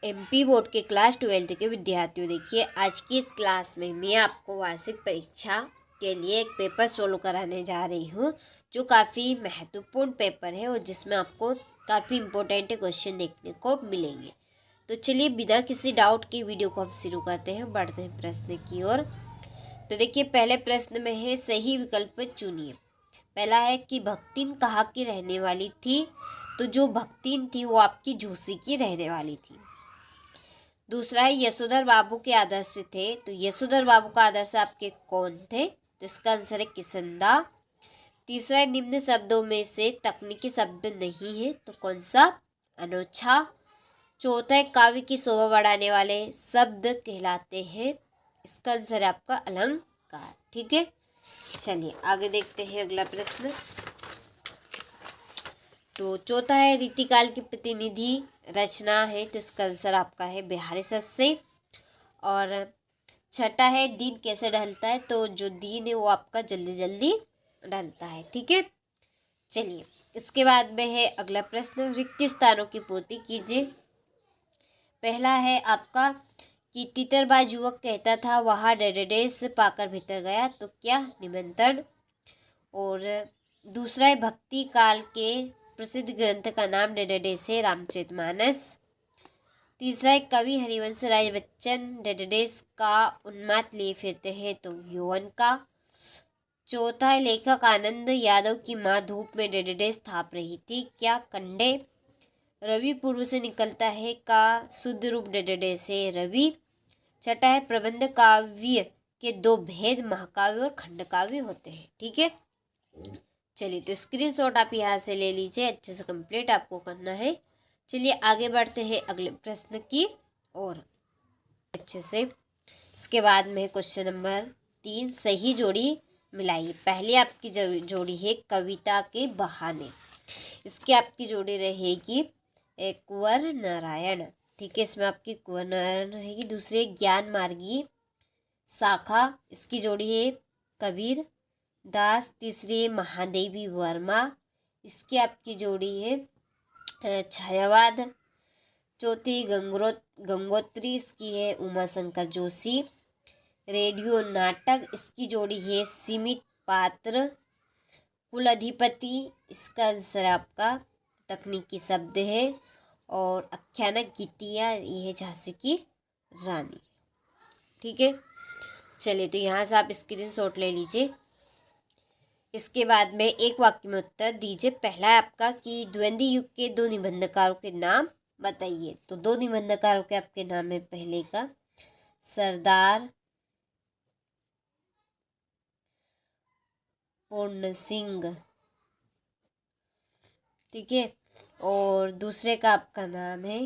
MP board के class 12 के विद्यार्थियों, देखिए आज की इस क्लास में मैं आपको वार्षिक परीक्षा के लिए एक पेपर सोल्व कराने जा रही हूँ, जो काफ़ी महत्वपूर्ण पेपर है और जिसमें आपको काफ़ी इम्पोर्टेंट क्वेश्चन देखने को मिलेंगे। तो चलिए बिना किसी डाउट के वीडियो को हम शुरू करते हैं, बढ़ते हैं प्रश्न की ओर। तो देखिए पहले प्रश्न में है सही विकल्प चुनिए। पहला है कि भक्तिन कहाँ की रहने वाली थी, तो जो भक्तिन थी वो आपकी झूसी की रहने वाली थी। दूसरा है यशोधर बाबू के आदर्श थे, तो यशोधर बाबू का आदर्श आपके कौन थे, तो इसका आंसर है किसंदा। तीसरा है निम्न शब्दों में से तकनीकी शब्द नहीं है, तो कौन सा, अनोछा। चौथा है काव्य की शोभा बढ़ाने वाले शब्द कहलाते हैं, इसका आंसर है आपका अलंकार। ठीक है, चलिए आगे देखते हैं अगला प्रश्न। तो चौथा है रीतिकाल की प्रतिनिधि रचना है, तो इसका आंसर आपका है बिहारी सच से। और छठा है दिन कैसे ढलता है, तो जो दिन है वो आपका जल्दी जल्दी ढलता है। ठीक है, चलिए इसके बाद में है अगला प्रश्न, रिक्त स्थानों की पूर्ति कीजिए। पहला है आपका कि तितरबाज युवक कहता था वहाँ डेडेडेस पाकर भीतर गया, तो क्या, निमंत्रण। और दूसरा है भक्ति काल के प्रसिद्ध ग्रंथ का नाम डेडेडेस है, रामचरितमानस। तीसरा है कवि हरिवंश राय बच्चन डेडेडेस का उन्माद लिए फिरते हैं, तो यौवन का। चौथा है लेखक आनंद यादव की माँ धूप में डेडेडेस थाप रही थी, क्या, कंडे। रवि पूर्व से निकलता है का शुद्ध रूप डेडेडेस है, रवि। छठा है प्रबंध काव्य के दो भेद महाकाव्य और खंडकाव्य होते हैं। ठीक है, चलिए तो स्क्रीनशॉट आप यहाँ से ले लीजिए, अच्छे से कंप्लीट आपको करना है। चलिए आगे बढ़ते हैं अगले प्रश्न की और अच्छे से। इसके बाद में क्वेश्चन नंबर 3, सही जोड़ी मिलाइए। पहले आपकी जोड़ी है कविता के बहाने, इसकी आपकी जोड़ी रहेगी कुंवर नारायण। ठीक है, इसमें आपकी कुंवर नारायण रहेगी। दूसरी ज्ञान मार्गी शाखा, इसकी जोड़ी है कबीर दास। तीसरी है महादेवी वर्मा, इसकी आपकी जोड़ी है छायावाद। चौथी गंगोत्री, इसकी है उमाशंकर जोशी। रेडियो नाटक, इसकी जोड़ी है सीमित पात्र। कुलाधिपति, इसका आंसर आपका तकनीकी शब्द है। और आख्यानक गीतिया, ये है झांसी की रानी। ठीक है, चलिए तो यहाँ से आप स्क्रीनशॉट ले लीजिए। इसके बाद में एक वाक्य में उत्तर दीजिए। पहला है आपका कि द्वंद्वी युग के दो निबंधकारों के नाम बताइए, तो दो निबंधकारों के आपके नाम है, पहले का सरदार पूर्ण सिंह। ठीक है, और दूसरे का आपका नाम है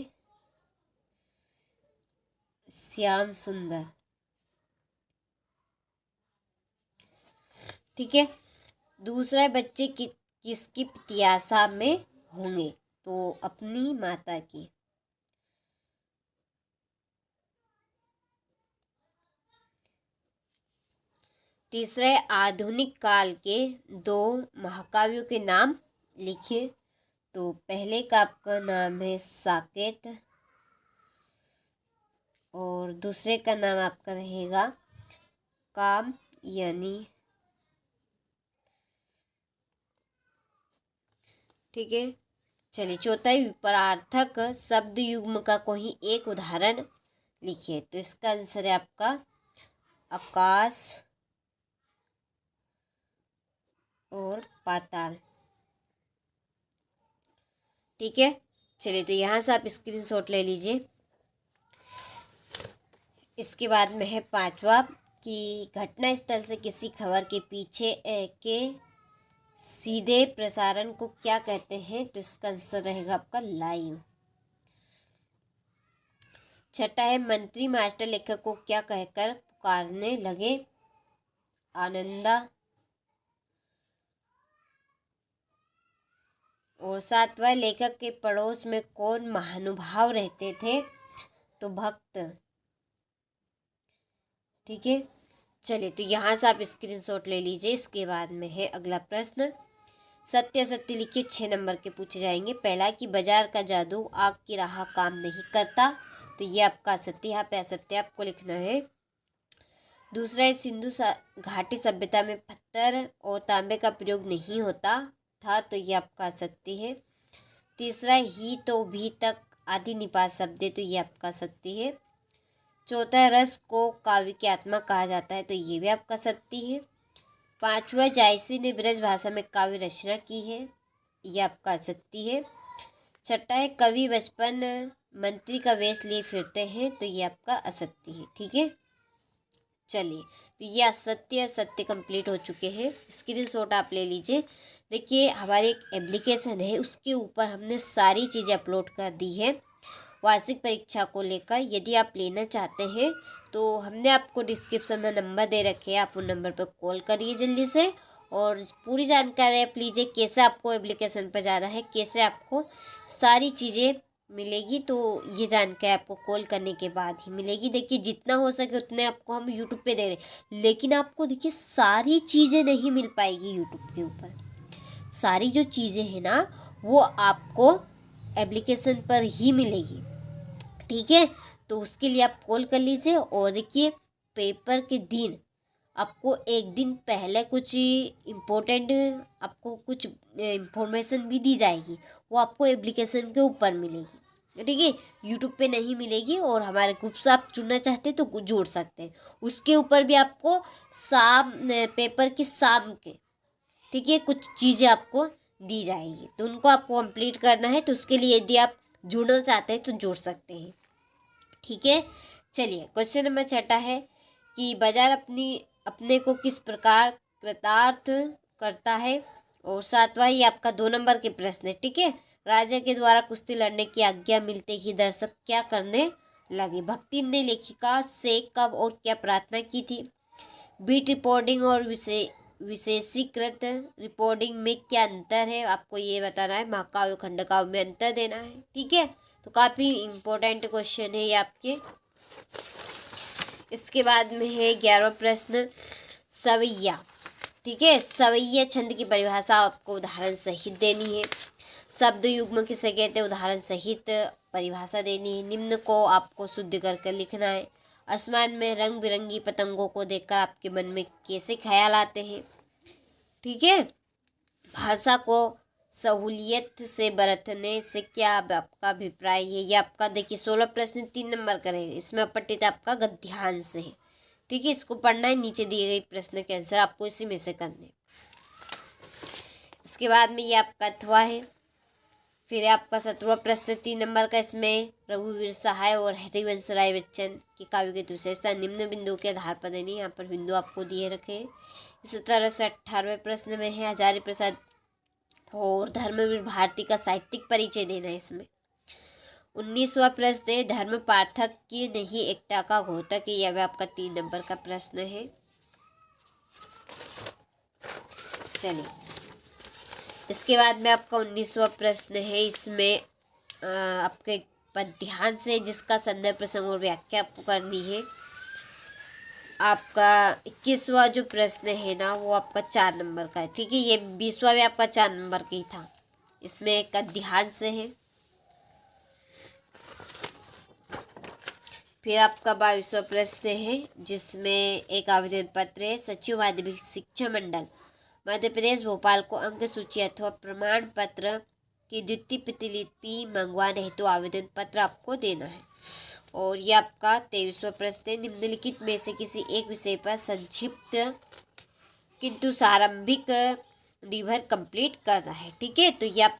श्याम सुंदर। ठीक है, दूसरा बच्चे किसकी प्रत्याशा में होंगे, तो अपनी माता की। तीसरा है आधुनिक काल के दो महाकाव्यों के नाम लिखिए, तो पहले का आपका नाम है साकेत और दूसरे का नाम आपका रहेगा काम यानी। ठीक है, चलिए चौथा विपरार्थक शब्द युग्म का कोई एक उदाहरण लिखिए, तो इसका आंसर है आपका आकाश और पाताल। ठीक है, चलिए तो यहाँ से आप स्क्रीनशॉट ले लीजिए। इसके बाद में है पांचवा कि घटना स्थल से किसी खबर के पीछे के सीधे प्रसारण को क्या कहते हैं, तो इसका आंसर रहेगा आपका लाइव। छठा है मंत्री मास्टर लेखक को क्या कहकर पुकारने लगे, आनंदा। और सातवां लेखक के पड़ोस में कौन महानुभाव रहते थे, तो भक्त। ठीक है, चलिए तो यहाँ से आप स्क्रीनशॉट ले लीजिए। इसके बाद में है अगला प्रश्न, सत्य असत्य लिखिए, 6 नंबर के पूछे जाएंगे। पहला कि बाजार का जादू आग की राह काम नहीं करता, तो ये आपका असत्य, यहाँ पे असत्य आपको लिखना है। दूसरा है सिंधु घाटी सभ्यता में पत्थर और तांबे का प्रयोग नहीं होता था, तो ये आपका असत्य है। तीसरा ही तो भी तक आदि निपात शब्द है, तो ये आपका सत्य है। चौथा रस को काव्य की आत्मा कहा जाता है, तो ये भी आपका सत्य है। पांचवा जायसी ने ब्रज भाषा में काव्य रचना की है, ये आपका सत्य है। छठा है कवि बचपन मंत्री का वेश लिए फिरते हैं, तो ये आपका असत्य है। ठीक है, चलिए, तो ये असत्य सत्य कंप्लीट हो चुके हैं। स्क्रीनशॉट आप ले लीजिए। देखिए हमारी एक एप्लीकेशन है, उसके ऊपर हमने सारी चीज़ें अपलोड कर दी है वार्षिक परीक्षा को लेकर। यदि आप लेना चाहते हैं तो हमने आपको डिस्क्रिप्शन में नंबर दे रखे हैं, आप उन नंबर पर कॉल करिए जल्दी से और पूरी जानकारी आप लीजिए, कैसे आपको एप्लीकेशन पर जाना है, कैसे आपको सारी चीज़ें मिलेगी। तो ये जानकारी आपको कॉल करने के बाद ही मिलेगी। देखिए जितना हो सके उतने आपको हम यूट्यूब पे दे रहे हैं, लेकिन आपको देखिए सारी चीज़ें नहीं मिल पाएगी यूट्यूब के ऊपर। सारी जो चीज़ें हैं ना वो आपको एप्लीकेशन पर ही मिलेगी। ठीक है, तो उसके लिए आप कॉल कर लीजिए। और देखिए पेपर के दिन आपको एक दिन पहले कुछ इम्पोर्टेंट आपको कुछ इन्फॉर्मेशन भी दी जाएगी, वो आपको एप्लीकेशन के ऊपर मिलेगी। ठीक है, यूट्यूब पे नहीं मिलेगी। और हमारे ग्रुप से आप जुड़ना चाहते हैं तो जुड़ सकते हैं, उसके ऊपर भी आपको पेपर के शाम के, ठीक है, कुछ चीज़ें आपको दी जाएगी, तो उनको आपको कंप्लीट करना है। तो उसके लिए यदि आप जुड़ना चाहते हैं तो जुड़ सकते हैं। ठीक है, चलिए क्वेश्चन नंबर 6 है कि बाजार अपने को किस प्रकार कृतार्थ करता है। और 7वां ये आपका 2 नंबर के प्रश्न है। ठीक है, राजा के द्वारा कुश्ती लड़ने की आज्ञा मिलते ही दर्शक क्या करने लगे। भक्ति ने लेखिका से कब और क्या प्रार्थना की थी। बीट रिपोर्टिंग और विशेषीकृत रिपोर्टिंग में क्या अंतर है, आपको ये बताना है। महाकाव्य खंडकाव्य में अंतर देना है। ठीक है, तो काफ़ी इम्पोर्टेंट क्वेश्चन है ये आपके। इसके बाद में है 11वां प्रश्न सवैया। ठीक है, सवैया छंद की परिभाषा आपको उदाहरण सहित देनी है। शब्द युग्म किसे कहते हैं, उदाहरण सहित परिभाषा देनी है। निम्न को आपको शुद्ध करके लिखना है। आसमान में रंग बिरंगी पतंगों को देखकर आपके मन में कैसे ख्याल आते हैं। ठीक है, भाषा को सहूलियत से बरतने से क्या आपका अभिप्राय है। ये आपका देखिए 16 प्रश्न 3 नंबर का रहेगा। इसमें अपठित आपका गद्यांश है। ठीक है, इसको पढ़ना है। नीचे दिए गए प्रश्न के आंसर आपको इसी में से करने। इसके बाद में ये आपका अथवा है। फिर आपका 17वां प्रश्न 3 नंबर का। इसमें रघुवीर सहाय और हरिवंश राय बच्चन की काव्य की विशेषता निम्न बिंदु के आधार पर देनी। यहाँ पर बिंदु आपको दिए रखे। इसी तरह से 18वें प्रश्न में है हजारी प्रसाद और धर्मवीर भारती का साहित्यिक परिचय देना है इसमें। 19वां प्रश्न है धर्म पार्थक की नहीं एकता का घोतक। यह आपका 3 नंबर का प्रश्न है। चलिए, इसके बाद में आपका 19वां प्रश्न है। इसमें आपके पद्यांश से जिसका संदर्भ प्रसंग और व्याख्या आपको करनी है। आपका 21वां जो प्रश्न है ना वो आपका 4 नंबर का है। ठीक है, ये 20वां भी आपका 4 नंबर का ही था। इसमें एक अध्यांश है। फिर आपका 22वां प्रश्न है जिसमें एक आवेदन पत्र है। सचिव माध्यमिक शिक्षा मंडल मध्य प्रदेश भोपाल को अंक सूची अथवा प्रमाण पत्र की द्वितीय प्रतिलिपि मंगवाने हेतु आवेदन पत्र आपको देना है। और ये आपका 23वां प्रश्न है। निम्नलिखित में से किसी एक विषय पर संक्षिप्त किंतु सारंभिक निबंध कंप्लीट करना है। ठीक है, तो ये आप